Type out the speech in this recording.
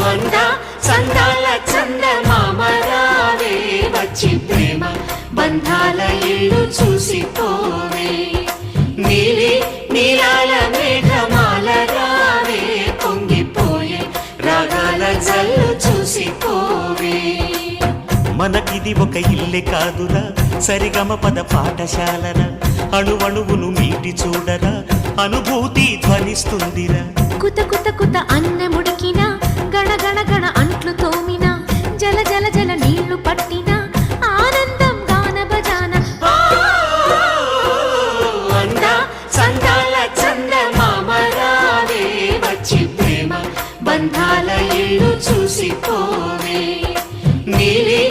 అందా చందాల చందమామ రావే వచ్చి ప్రేమ బంధాల ఇల్లు చూసిపోవే నీలి నీలాల మేఘమాల రావే పొంగిపోయే రాగాల జల్లు చూసిపోవే మనకిది ఒక ఇల్లే కాదురా సరిగమ పద పాఠశాలరా అణువణువును మీటి చూడరా అనుభూతి ధ్వనిస్తుందిరా కుత కుత కుత అన్నముడికినా గణ గణ గణ అంట్లు తోమినా జల జల జల నీళ్లు పట్టినా ఆనందం గాన భజాన అందా చందాల చందమామ రావే వచ్చి ప్రేమ బంధాల ఇల్లు చూసిపోవే నీలి